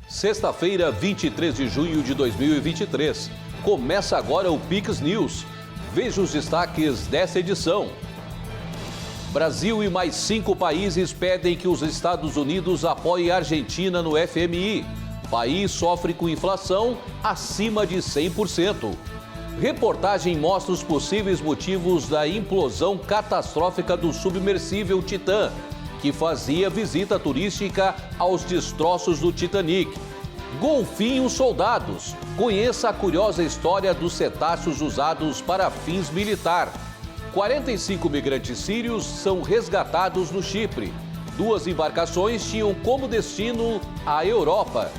Sexta-feira, 23 de junho de 2023. Começa agora o Pix News. Veja os destaques dessa edição. Brasil e mais 5 países pedem que os Estados Unidos apoiem a Argentina no FMI. País sofre com inflação acima de 100%. Reportagem mostra os possíveis motivos da implosão catastrófica do submersível Titã, que fazia visita turística aos destroços do Titanic. Golfinhos soldados. Conheça a curiosa história dos cetáceos usados para fins militar. 45 migrantes sírios são resgatados no Chipre. 2 embarcações tinham como destino a Europa.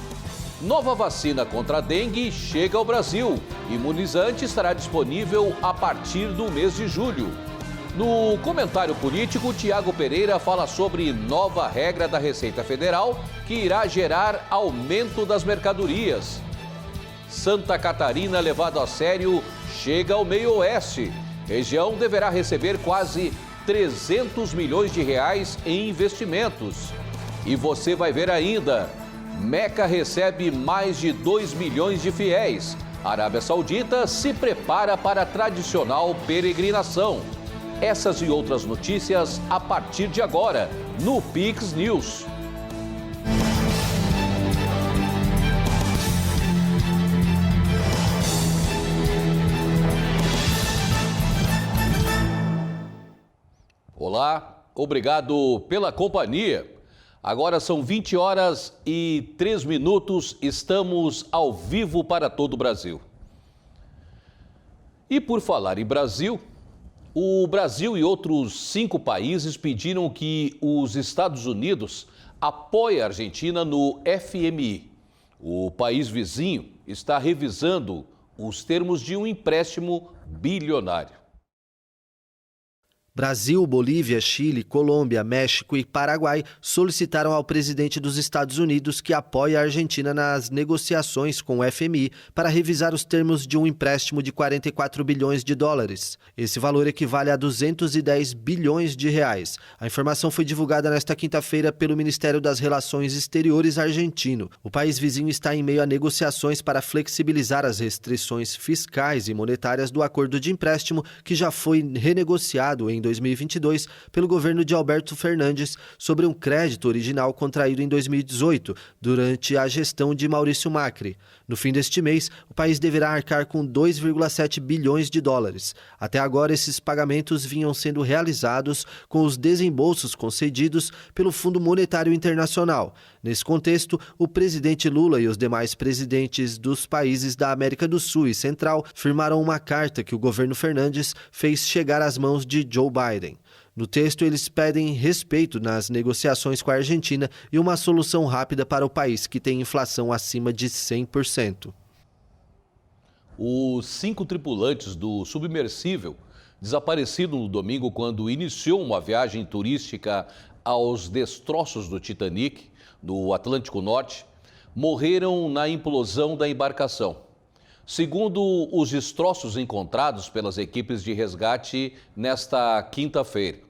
Nova vacina contra a dengue chega ao Brasil. Imunizante estará disponível a partir do mês de julho. No comentário político, Tiago Pereira fala sobre nova regra da Receita Federal que irá gerar aumento das mercadorias. Santa Catarina, levado a sério, chega ao meio-oeste. Região deverá receber quase 300 milhões de reais em investimentos. E você vai ver ainda, Meca recebe mais de 2 milhões de fiéis. A Arábia Saudita se prepara para a tradicional peregrinação. Essas e outras notícias a partir de agora, no Pix News. Olá, obrigado pela companhia. Agora são 20 horas e 3 minutos, estamos ao vivo para todo o Brasil. E por falar em Brasil, o Brasil e outros 5 países pediram que os Estados Unidos apoiem a Argentina no FMI. O país vizinho está revisando os termos de um empréstimo bilionário. Brasil, Bolívia, Chile, Colômbia, México e Paraguai solicitaram ao presidente dos Estados Unidos que apoie a Argentina nas negociações com o FMI para revisar os termos de um empréstimo de 44 bilhões de dólares. Esse valor equivale a 210 bilhões de reais. A informação foi divulgada nesta quinta-feira pelo Ministério das Relações Exteriores argentino. O país vizinho está em meio a negociações para flexibilizar as restrições fiscais e monetárias do acordo de empréstimo que já foi renegociado em 2022 pelo governo de Alberto Fernandes sobre um crédito original contraído em 2018, durante a gestão de Maurício Macri. No fim deste mês, o país deverá arcar com 2,7 bilhões de dólares. Até agora, esses pagamentos vinham sendo realizados com os desembolsos concedidos pelo Fundo Monetário Internacional. Nesse contexto, o presidente Lula e os demais presidentes dos países da América do Sul e Central firmaram uma carta que o governo Fernandes fez chegar às mãos de Joe Biden. No texto, eles pedem respeito nas negociações com a Argentina e uma solução rápida para o país que tem inflação acima de 100%. Os 5 tripulantes do submersível, desaparecido no domingo quando iniciou uma viagem turística aos destroços do Titanic, no Atlântico Norte, morreram na implosão da embarcação. Segundo os destroços encontrados pelas equipes de resgate nesta quinta-feira.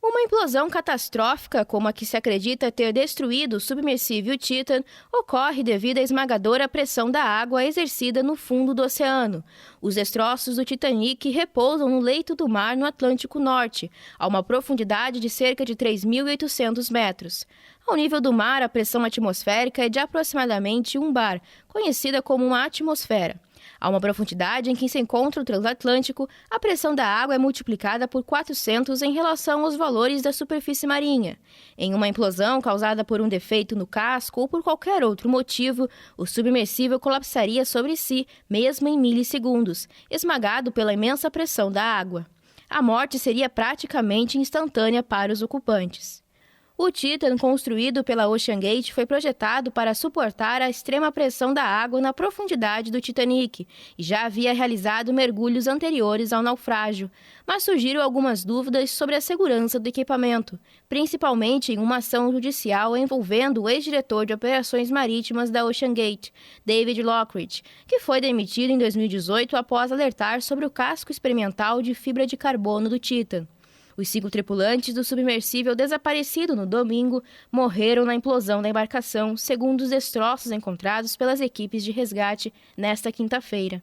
Uma implosão catastrófica, como a que se acredita ter destruído o submersível Titan, ocorre devido à esmagadora pressão da água exercida no fundo do oceano. Os destroços do Titanic repousam no leito do mar no Atlântico Norte, a uma profundidade de cerca de 3.800 metros. Ao nível do mar, a pressão atmosférica é de aproximadamente 1 bar, conhecida como uma atmosfera. A uma profundidade em que se encontra o transatlântico, a pressão da água é multiplicada por 400 em relação aos valores da superfície marinha. Em uma implosão causada por um defeito no casco ou por qualquer outro motivo, o submersível colapsaria sobre si, mesmo em milissegundos, esmagado pela imensa pressão da água. A morte seria praticamente instantânea para os ocupantes. O Titan, construído pela OceanGate, foi projetado para suportar a extrema pressão da água na profundidade do Titanic e já havia realizado mergulhos anteriores ao naufrágio, mas surgiram algumas dúvidas sobre a segurança do equipamento, principalmente em uma ação judicial envolvendo o ex-diretor de operações marítimas da OceanGate, David Lockridge, que foi demitido em 2018 após alertar sobre o casco experimental de fibra de carbono do Titan. Os 5 tripulantes do submersível desaparecido no domingo morreram na implosão da embarcação, segundo os destroços encontrados pelas equipes de resgate nesta quinta-feira.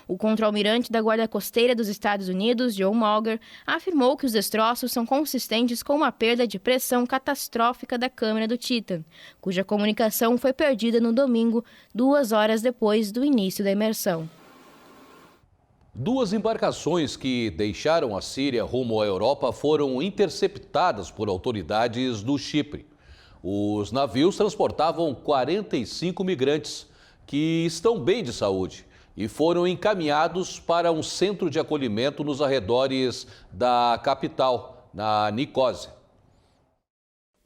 O contra-almirante da Guarda Costeira dos Estados Unidos, John Mulger, afirmou que os destroços são consistentes com uma perda de pressão catastrófica da câmera do Titan, cuja comunicação foi perdida no domingo, 2 horas depois do início da imersão. 2 embarcações que deixaram a Síria rumo à Europa foram interceptadas por autoridades do Chipre. Os navios transportavam 45 migrantes que estão bem de saúde e foram encaminhados para um centro de acolhimento nos arredores da capital, na Nicósia.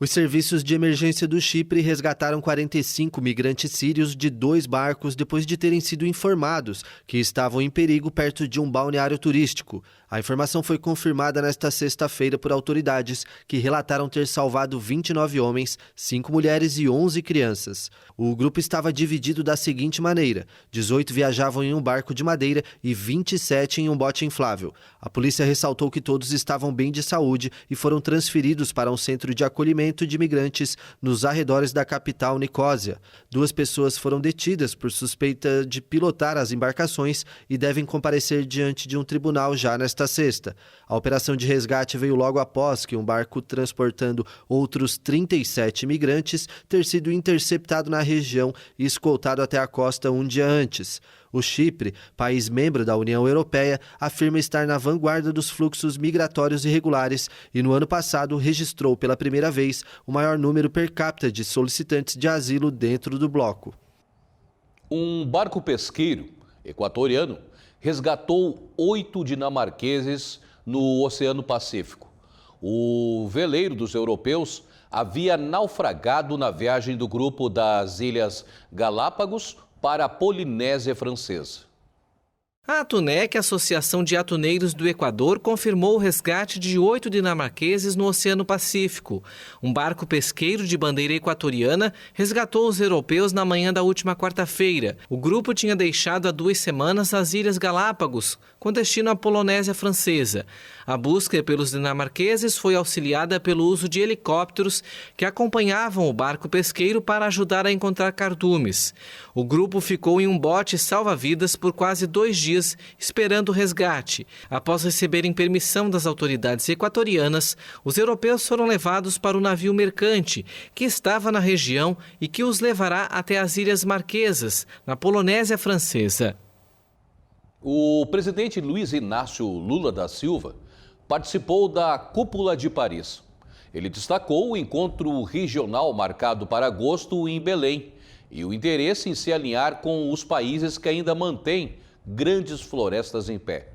Os serviços de emergência do Chipre resgataram 45 migrantes sírios de 2 barcos depois de terem sido informados que estavam em perigo perto de um balneário turístico. A informação foi confirmada nesta sexta-feira por autoridades que relataram ter salvado 29 homens, 5 mulheres e 11 crianças. O grupo estava dividido da seguinte maneira: 18 viajavam em um barco de madeira e 27 em um bote inflável. A polícia ressaltou que todos estavam bem de saúde e foram transferidos para um centro de acolhimento de imigrantes nos arredores da capital Nicósia. 2 pessoas foram detidas por suspeita de pilotar as embarcações e devem comparecer diante de um tribunal já nesta sexta. A operação de resgate veio logo após que um barco transportando outros 37 imigrantes ter sido interceptado na região e escoltado até a costa um dia antes. O Chipre, país membro da União Europeia, afirma estar na vanguarda dos fluxos migratórios irregulares e no ano passado registrou pela primeira vez o maior número per capita de solicitantes de asilo dentro do bloco. Um barco pesqueiro equatoriano resgatou 8 dinamarqueses no Oceano Pacífico. O veleiro dos europeus havia naufragado na viagem do grupo das Ilhas Galápagos para a Polinésia Francesa. A Atunec, Associação de Atuneiros do Equador, confirmou o resgate de 8 dinamarqueses no Oceano Pacífico. Um barco pesqueiro de bandeira equatoriana resgatou os europeus na manhã da última quarta-feira. O grupo tinha deixado há 2 semanas as Ilhas Galápagos, com destino à Polinésia Francesa. A busca pelos dinamarqueses foi auxiliada pelo uso de helicópteros que acompanhavam o barco pesqueiro para ajudar a encontrar cardumes. O grupo ficou em um bote salva-vidas por quase 2 dias esperando o resgate. Após receberem permissão das autoridades equatorianas, os europeus foram levados para o navio mercante, que estava na região e que os levará até as Ilhas Marquesas, na Polinésia Francesa. O presidente Luiz Inácio Lula da Silva participou da Cúpula de Paris. Ele destacou o encontro regional marcado para agosto em Belém e o interesse em se alinhar com os países que ainda mantêm grandes florestas em pé.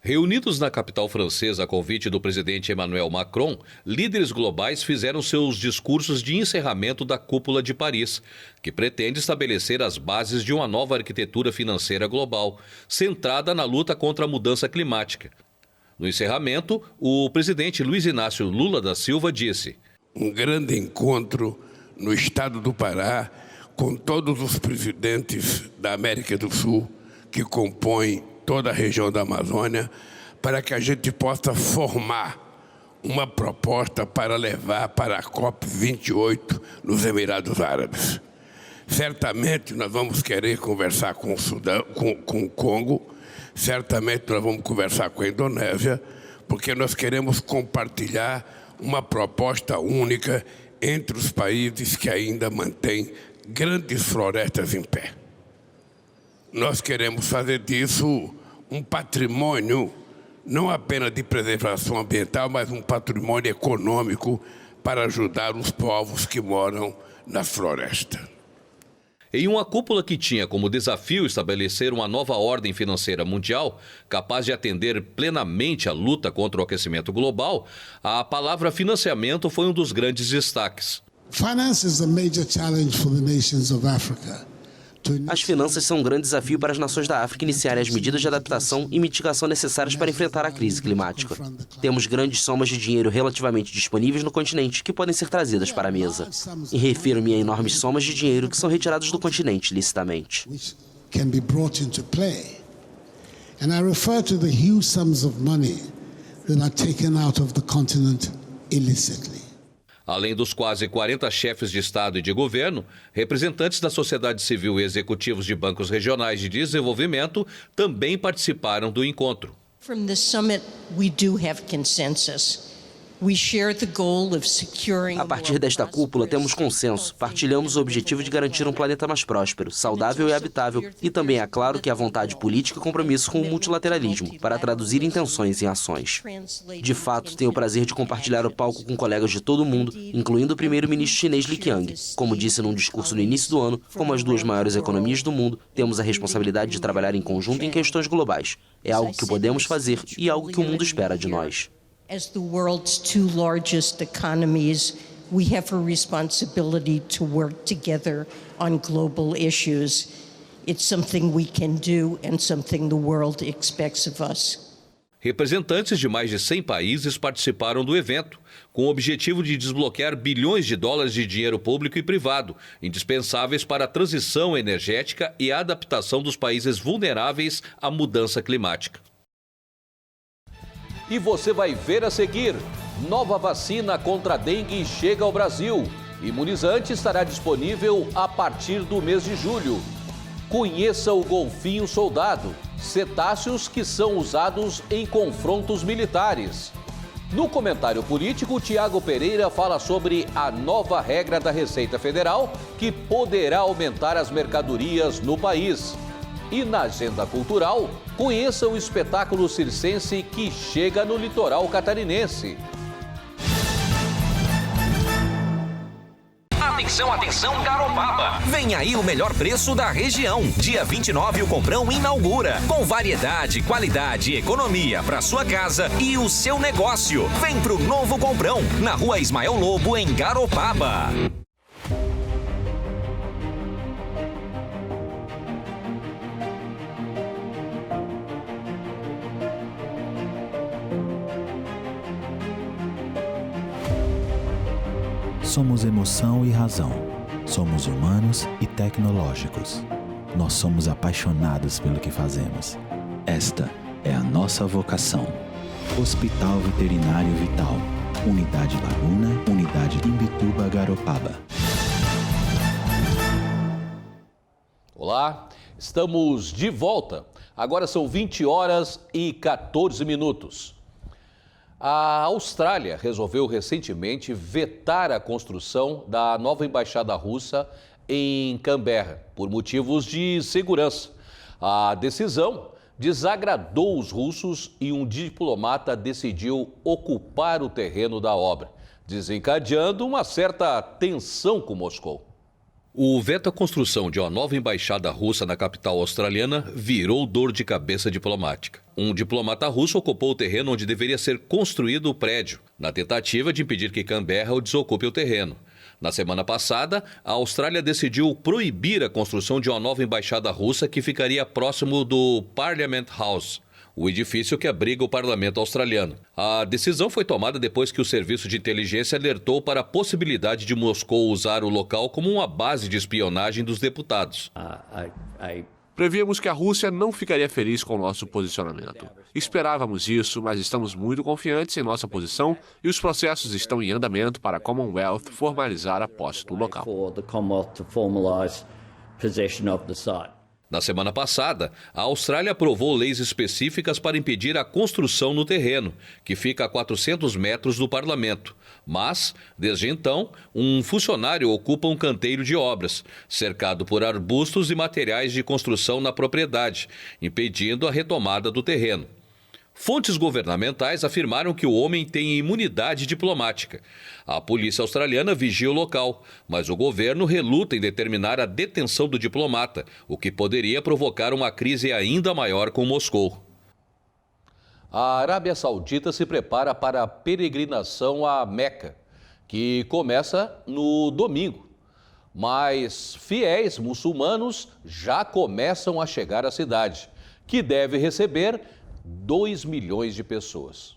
Reunidos na capital francesa a convite do presidente Emmanuel Macron, líderes globais fizeram seus discursos de encerramento da Cúpula de Paris, que pretende estabelecer as bases de uma nova arquitetura financeira global, centrada na luta contra a mudança climática. No encerramento, o presidente Luiz Inácio Lula da Silva disse: um grande encontro no estado do Pará, com todos os presidentes da América do Sul, que compõem toda a região da Amazônia, para que a gente possa formar uma proposta para levar para a COP28 nos Emirados Árabes. Certamente nós vamos querer conversar com o Sudão, com o Congo, certamente nós vamos conversar com a Indonésia, porque nós queremos compartilhar uma proposta única entre os países que ainda mantêm grandes florestas em pé. Nós queremos fazer disso um patrimônio, não apenas de preservação ambiental, mas um patrimônio econômico para ajudar os povos que moram na floresta. Em uma cúpula que tinha como desafio estabelecer uma nova ordem financeira mundial, capaz de atender plenamente à luta contra o aquecimento global, a palavra financiamento foi um dos grandes destaques. As finanças são um grande desafio para as nações da África iniciarem as medidas de adaptação e mitigação necessárias para enfrentar a crise climática. Temos grandes somas de dinheiro relativamente disponíveis no continente que podem ser trazidas para a mesa. E refiro-me a enormes somas de dinheiro que são retiradas do continente licitamente. that are taken out of the continent illicitly. Além dos quase 40 chefes de Estado e de governo, representantes da sociedade civil e executivos de bancos regionais de desenvolvimento também participaram do encontro. From the summit, we do have consensus. We share the goal of securing A partir desta cúpula, temos consenso. Partilhamos o objetivo de garantir um planeta mais próspero, saudável e habitável. E também é claro que há vontade política e compromisso com o multilateralismo, para traduzir intenções em ações. De fato, tenho o prazer de compartilhar o palco com colegas de todo o mundo, incluindo o primeiro-ministro chinês Li Qiang. Como disse num discurso no início do ano, como as duas maiores economias do mundo, temos a responsabilidade de trabalhar em conjunto em questões globais. É algo que podemos fazer e algo que o mundo espera de nós. As the world's two largest economies, we have a responsibility to work together on global issues. It's something we can do and something the world expects of us. Representantes de mais de 100 países participaram do evento, com o objetivo de desbloquear bilhões de dólares de dinheiro público e privado, indispensáveis para a transição energética e a adaptação dos países vulneráveis à mudança climática. E você vai ver a seguir: nova vacina contra a dengue chega ao Brasil. Imunizante estará disponível a partir do mês de julho. Conheça o golfinho soldado, cetáceos que são usados em confrontos militares. No comentário político, Tiago Pereira fala sobre a nova regra da Receita Federal que poderá aumentar as mercadorias no país. E na agenda cultural, conheça o espetáculo circense que chega no litoral catarinense. Atenção, atenção, Garopaba! Vem aí o melhor preço da região. Dia 29 o Comprão inaugura. Com variedade, qualidade e economia para sua casa e o seu negócio. Vem pro novo Comprão, na Rua Ismael Lobo, em Garopaba. Somos emoção e razão. Somos humanos e tecnológicos. Nós somos apaixonados pelo que fazemos. Esta é a nossa vocação. Hospital Veterinário Vital. Unidade Laguna, Unidade Imbituba, Garopaba. Olá, estamos de volta. Agora são 20 horas e 14 minutos. A Austrália resolveu recentemente vetar a construção da nova embaixada russa em Canberra, por motivos de segurança. A decisão desagradou os russos e um diplomata decidiu ocupar o terreno da obra, desencadeando uma certa tensão com Moscou. O veto à construção de uma nova embaixada russa na capital australiana virou dor de cabeça diplomática. Um diplomata russo ocupou o terreno onde deveria ser construído o prédio, na tentativa de impedir que Canberra desocupe o terreno. Na semana passada, a Austrália decidiu proibir a construção de uma nova embaixada russa que ficaria próximo do Parliament House, o edifício que abriga o parlamento australiano. A decisão foi tomada depois que o serviço de inteligência alertou para a possibilidade de Moscou usar o local como uma base de espionagem dos deputados. Prevíamos que a Rússia não ficaria feliz com o nosso posicionamento. Esperávamos isso, mas estamos muito confiantes em nossa posição e os processos estão em andamento para a Commonwealth formalizar a posse do local. Na semana passada, a Austrália aprovou leis específicas para impedir a construção no terreno, que fica a 400 metros do parlamento. Mas, desde então, um funcionário ocupa um canteiro de obras, cercado por arbustos e materiais de construção na propriedade, impedindo a retomada do terreno. Fontes governamentais afirmaram que o homem tem imunidade diplomática. A polícia australiana vigia o local, mas o governo reluta em determinar a detenção do diplomata, o que poderia provocar uma crise ainda maior com Moscou. A Arábia Saudita se prepara para a peregrinação a Meca, que começa no domingo. Mas fiéis muçulmanos já começam a chegar à cidade, que deve receber 2 milhões de pessoas.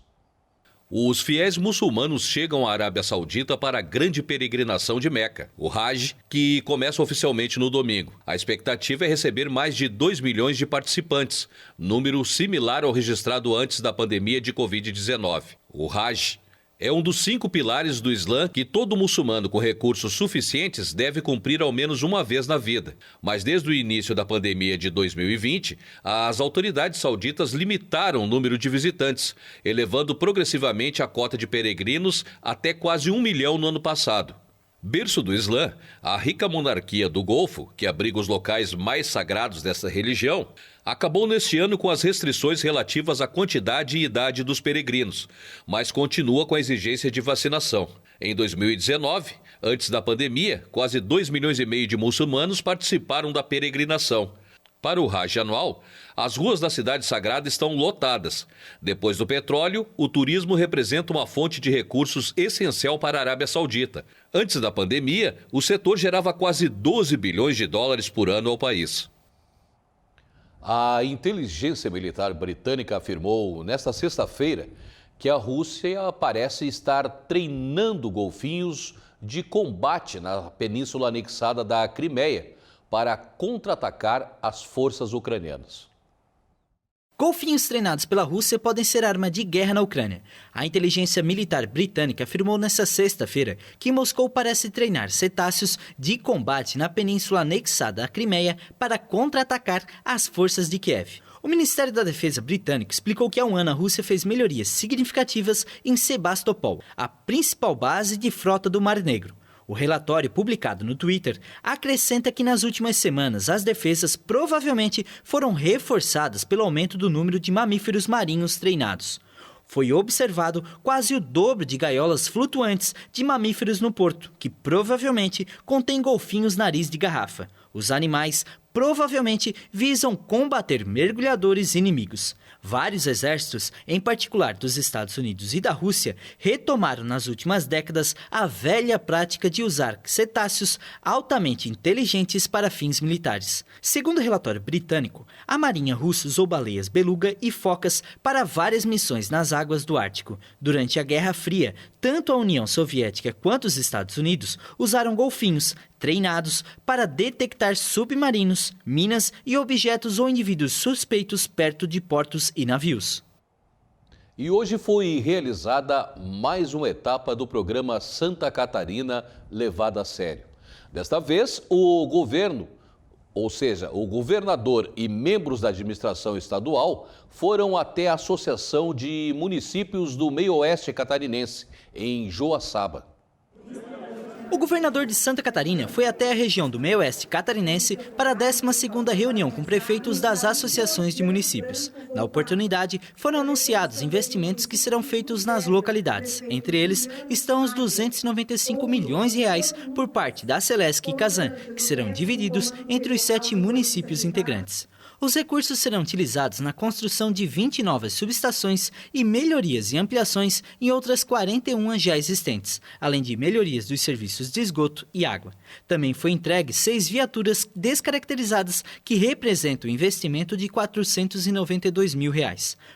Os fiéis muçulmanos chegam à Arábia Saudita para a grande peregrinação de Meca, o Hajj, que começa oficialmente no domingo. A expectativa é receber mais de 2 milhões de participantes, número similar ao registrado antes da pandemia de Covid-19. O Hajj é um dos 5 pilares do Islã que todo muçulmano com recursos suficientes deve cumprir ao menos uma vez na vida. Mas desde o início da pandemia de 2020, as autoridades sauditas limitaram o número de visitantes, elevando progressivamente a cota de peregrinos até quase 1 milhão no ano passado. Berço do Islã, a rica monarquia do Golfo, que abriga os locais mais sagrados dessa religião, acabou neste ano com as restrições relativas à quantidade e idade dos peregrinos, mas continua com a exigência de vacinação. Em 2019, antes da pandemia, quase 2,5 milhões de muçulmanos participaram da peregrinação. Para o Hajj anual, as ruas da cidade sagrada estão lotadas. Depois do petróleo, o turismo representa uma fonte de recursos essencial para a Arábia Saudita. Antes da pandemia, o setor gerava quase 12 bilhões de dólares por ano ao país. A inteligência militar britânica afirmou nesta sexta-feira que a Rússia parece estar treinando golfinhos de combate na península anexada da Crimeia para contra-atacar as forças ucranianas. Golfinhos treinados pela Rússia podem ser arma de guerra na Ucrânia. A inteligência militar britânica afirmou nesta sexta-feira que Moscou parece treinar cetáceos de combate na península anexada à Crimeia para contra-atacar as forças de Kiev. O Ministério da Defesa britânico explicou que há um ano a Rússia fez melhorias significativas em Sebastopol, a principal base de frota do Mar Negro. O relatório publicado no Twitter acrescenta que nas últimas semanas as defesas provavelmente foram reforçadas pelo aumento do número de mamíferos marinhos treinados. Foi observado quase o dobro de gaiolas flutuantes de mamíferos no porto, que provavelmente contém golfinhos nariz de garrafa. Os animais provavelmente visam combater mergulhadores inimigos. Vários exércitos, em particular dos Estados Unidos e da Rússia, retomaram nas últimas décadas a velha prática de usar cetáceos altamente inteligentes para fins militares. Segundo o relatório britânico, a Marinha russa usou baleias beluga e focas para várias missões nas águas do Ártico. Durante a Guerra Fria, tanto a União Soviética quanto os Estados Unidos usaram golfinhos treinados para detectar submarinos, minas e objetos ou indivíduos suspeitos perto de portos e navios. E hoje foi realizada mais uma etapa do programa Santa Catarina levada a sério. Desta vez, o governo, ou seja, o governador e membros da administração estadual foram até a Associação de Municípios do Meio-Oeste Catarinense, em Joaçaba. O governador de Santa Catarina foi até a região do Meio-Oeste Catarinense para a 12ª reunião com prefeitos das associações de municípios. Na oportunidade, foram anunciados investimentos que serão feitos nas localidades. Entre eles estão os R$295 milhões por parte da Celesc e Casan, que serão divididos entre os 7 municípios integrantes. Os recursos serão utilizados na construção de 20 novas subestações e melhorias e ampliações em outras 41 já existentes, além de melhorias dos serviços de esgoto e água. Também foi entregue 6 viaturas descaracterizadas que representam um investimento de R$492 mil.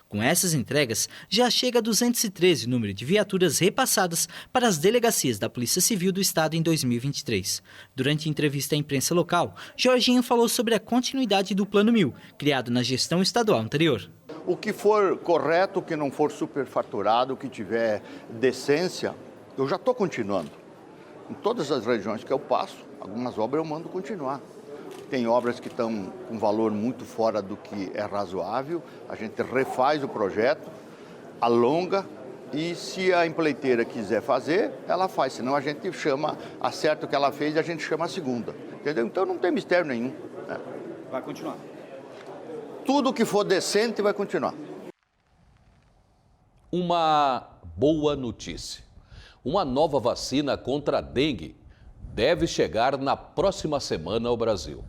Com essas entregas, já chega a 213 o número de viaturas repassadas para as delegacias da Polícia Civil do Estado em 2023. Durante entrevista à imprensa local, Jorginho falou sobre a continuidade do Plano 1000, criado na gestão estadual anterior. O que for correto, o que não for superfaturado, o que tiver decência, eu já estou continuando. Em todas as regiões que eu passo, algumas obras eu mando continuar. Tem obras que estão com valor muito fora do que é razoável, a gente refaz o projeto, alonga e se a empreiteira quiser fazer, ela faz, senão a gente chama, acerta o que ela fez e a gente chama a segunda, entendeu? Então não tem mistério nenhum. Né? Vai continuar. Tudo que for decente vai continuar. Uma boa notícia. Uma nova vacina contra a dengue deve chegar na próxima semana ao Brasil.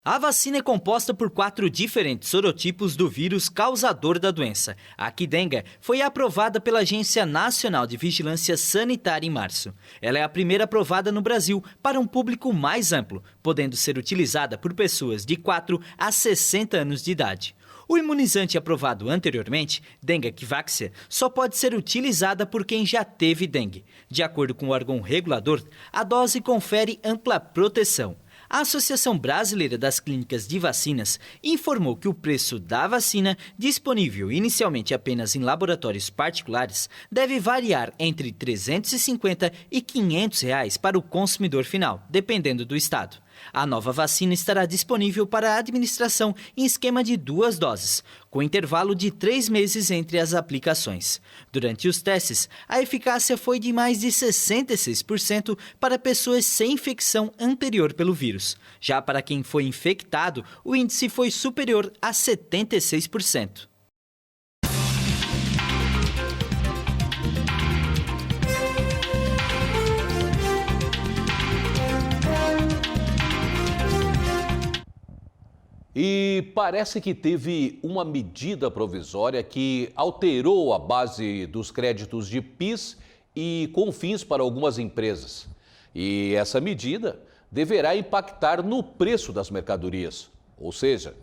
A vacina é composta por 4 diferentes sorotipos do vírus causador da doença. A Qdenga foi aprovada pela Agência Nacional de Vigilância Sanitária em março. Ela é a primeira aprovada no Brasil para um público mais amplo, podendo ser utilizada por pessoas de 4 a 60 anos de idade. O imunizante aprovado anteriormente, Dengvaxia, só pode ser utilizada por quem já teve dengue. De acordo com o órgão regulador, a dose confere ampla proteção. A Associação Brasileira das Clínicas de Vacinas informou que o preço da vacina, disponível inicialmente apenas em laboratórios particulares, deve variar entre R$ 350 e R$ 500 para o consumidor final, dependendo do estado. A nova vacina estará disponível para a administração em esquema de 2 doses, com intervalo de 3 meses entre as aplicações. Durante os testes, a eficácia foi de mais de 66% para pessoas sem infecção anterior pelo vírus. Já para quem foi infectado, o índice foi superior a 76%. E parece que teve uma medida provisória que alterou a base dos créditos de PIS e COFINS para algumas empresas. E essa medida deverá impactar no preço das mercadorias, ou seja,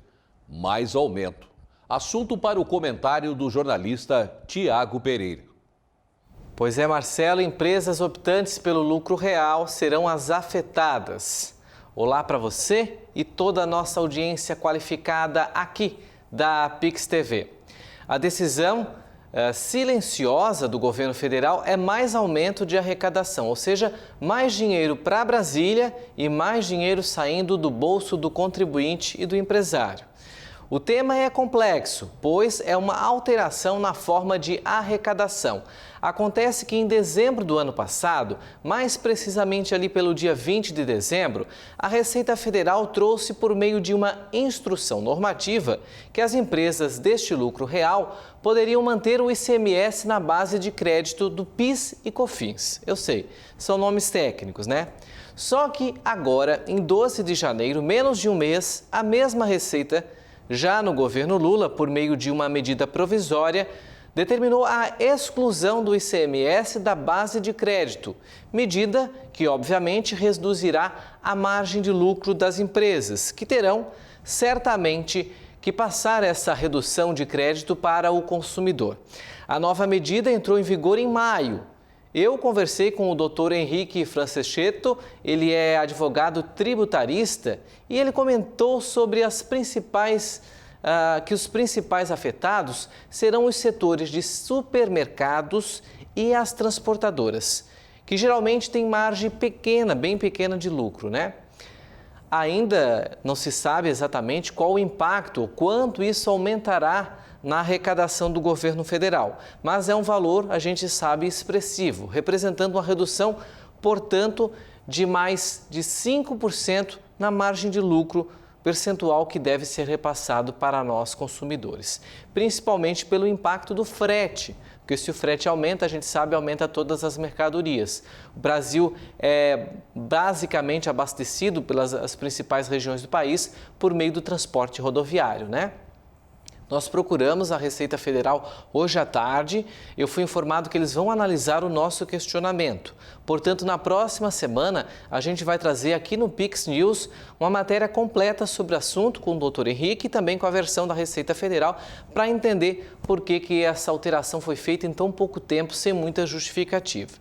mais aumento. Assunto para o comentário do jornalista Tiago Pereira. Pois é, Marcelo, empresas optantes pelo lucro real serão as afetadas. Olá para você e toda a nossa audiência qualificada aqui da Pix TV. A decisão silenciosa do governo federal é mais aumento de arrecadação, ou seja, mais dinheiro para Brasília e mais dinheiro saindo do bolso do contribuinte e do empresário. O tema é complexo, pois é uma alteração na forma de arrecadação. Acontece que em dezembro do ano passado, mais precisamente ali pelo dia 20 de dezembro, a Receita Federal trouxe por meio de uma instrução normativa que as empresas deste lucro real poderiam manter o ICMS na base de crédito do PIS e COFINS. Eu sei, são nomes técnicos, né? Só que agora, em 12 de janeiro, menos de um mês, a mesma Receita, já no governo Lula, por meio de uma medida provisória, determinou a exclusão do ICMS da base de crédito, medida que, obviamente, reduzirá a margem de lucro das empresas, que terão, certamente, que passar essa redução de crédito para o consumidor. A nova medida entrou em vigor em maio. Eu conversei com o Dr. Henrique Franceschetto, ele é advogado tributarista, e ele comentou sobre que os principais afetados serão os setores de supermercados e as transportadoras, que geralmente têm margem pequena, bem pequena de lucro, né? Ainda não se sabe exatamente qual o impacto, ou quanto isso aumentará na arrecadação do governo federal, mas é um valor, a gente sabe, expressivo, representando uma redução, portanto, de mais de 5% na margem de lucro percentual que deve ser repassado para nós consumidores, principalmente pelo impacto do frete, porque se o frete aumenta, a gente sabe, aumenta todas as mercadorias. O Brasil é basicamente abastecido pelas principais regiões do país por meio do transporte rodoviário, né? Nós procuramos a Receita Federal hoje à tarde. Eu fui informado que eles vão analisar o nosso questionamento. Portanto, na próxima semana, a gente vai trazer aqui no Pix News uma matéria completa sobre o assunto com o Dr. Henrique e também com a versão da Receita Federal para entender por que essa alteração foi feita em tão pouco tempo, sem muita justificativa.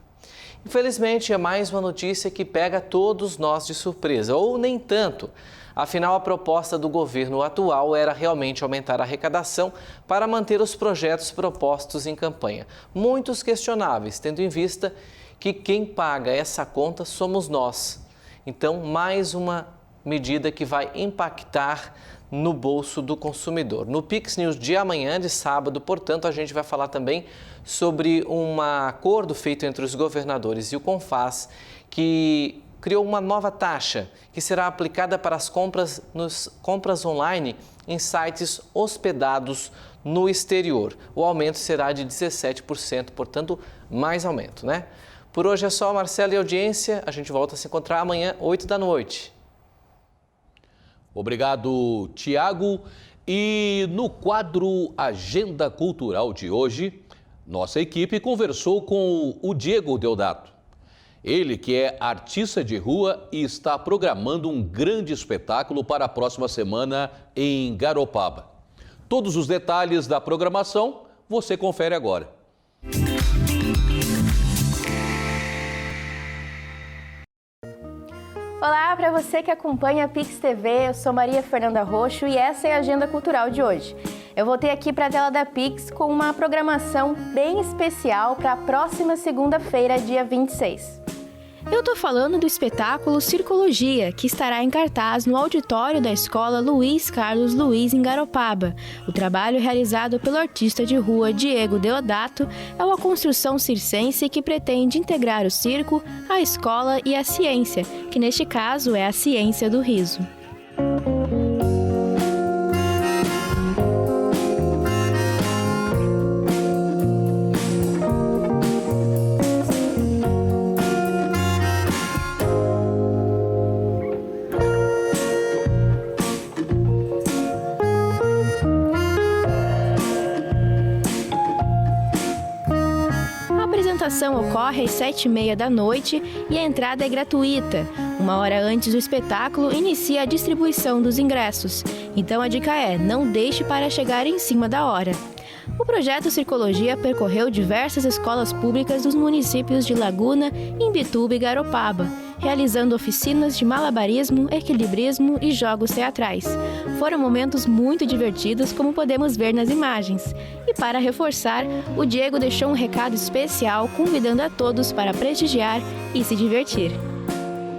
Infelizmente, é mais uma notícia que pega todos nós de surpresa, ou nem tanto. Afinal, a proposta do governo atual era realmente aumentar a arrecadação para manter os projetos propostos em campanha. Muitos questionáveis, tendo em vista que quem paga essa conta somos nós. Então, mais uma medida que vai impactar no bolso do consumidor. No Pix News de amanhã, de sábado, portanto, a gente vai falar também sobre um acordo feito entre os governadores e o CONFAZ, que criou uma nova taxa que será aplicada para as compras online em sites hospedados no exterior. O aumento será de 17%, portanto, mais aumento, né? Por hoje é só, Marcelo e audiência. A gente volta a se encontrar amanhã, 8 da noite. Obrigado, Tiago. E no quadro Agenda Cultural de hoje, nossa equipe conversou com o Diego Deodato. Ele que é artista de rua e está programando um grande espetáculo para a próxima semana em Garopaba. Todos os detalhes da programação você confere agora. Olá, para você que acompanha a Pix TV, eu sou Maria Fernanda Roxo e essa é a agenda cultural de hoje. Eu voltei aqui para a tela da Pix com uma programação bem especial para a próxima segunda-feira, dia 26. Eu tô falando do espetáculo Circologia, que estará em cartaz no auditório da Escola Luiz Carlos Luiz, em Garopaba. O trabalho realizado pelo artista de rua Diego Deodato é uma construção circense que pretende integrar o circo, a escola e a ciência, que neste caso é a ciência do riso. A apresentação ocorre às 7h30 da noite e a entrada é gratuita. Uma hora antes do espetáculo, inicia a distribuição dos ingressos. Então a dica é, não deixe para chegar em cima da hora. O projeto Circologia percorreu diversas escolas públicas dos municípios de Laguna, Imbituba e Garopaba, realizando oficinas de malabarismo, equilibrismo e jogos teatrais. Foram momentos muito divertidos, como podemos ver nas imagens. E para reforçar, o Diego deixou um recado especial convidando a todos para prestigiar e se divertir.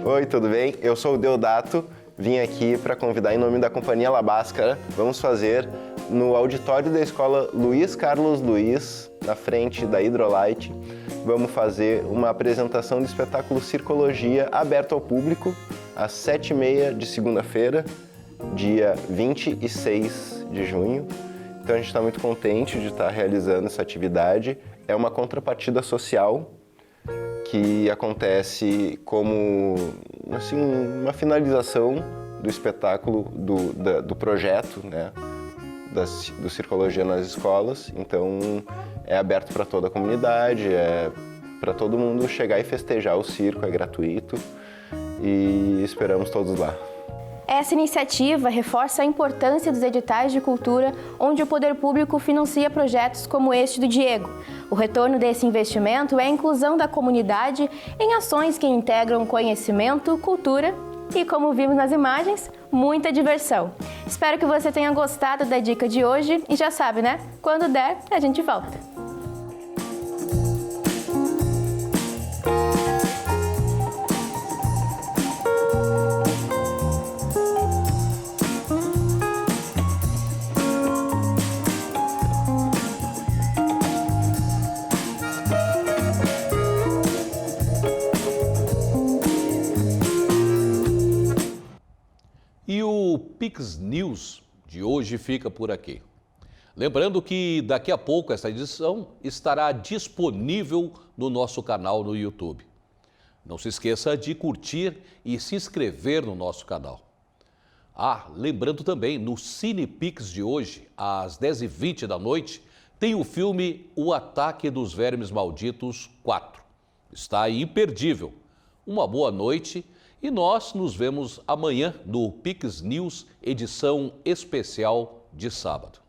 Oi, tudo bem? Eu sou o Deodato, vim aqui para convidar em nome da Companhia La Báscara. Vamos fazer no auditório da Escola Luiz Carlos Luiz, na frente da Hidrolite. Vamos fazer uma apresentação do espetáculo Circologia aberto ao público às 7h30 de segunda-feira, dia 26 de junho. Então a gente está muito contente de estar realizando essa atividade. É uma contrapartida social que acontece como assim, uma finalização do espetáculo, do projeto, né, do Circologia nas escolas. Então é aberto para toda a comunidade, é para todo mundo chegar e festejar o circo, é gratuito e esperamos todos lá. Essa iniciativa reforça a importância dos editais de cultura, onde o poder público financia projetos como este do Diego. O retorno desse investimento é a inclusão da comunidade em ações que integram conhecimento, cultura e, como vimos nas imagens, muita diversão. Espero que você tenha gostado da dica de hoje e já sabe, né? Quando der, a gente volta. E o Pix News de hoje fica por aqui. Lembrando que daqui a pouco essa edição estará disponível no nosso canal no YouTube. Não se esqueça de curtir e se inscrever no nosso canal. Lembrando também, no Cine Pix de hoje, às 10h20 da noite, tem o filme O Ataque dos Vermes Malditos 4. Está imperdível. Uma boa noite. E nós nos vemos amanhã no Pix News, edição especial de sábado.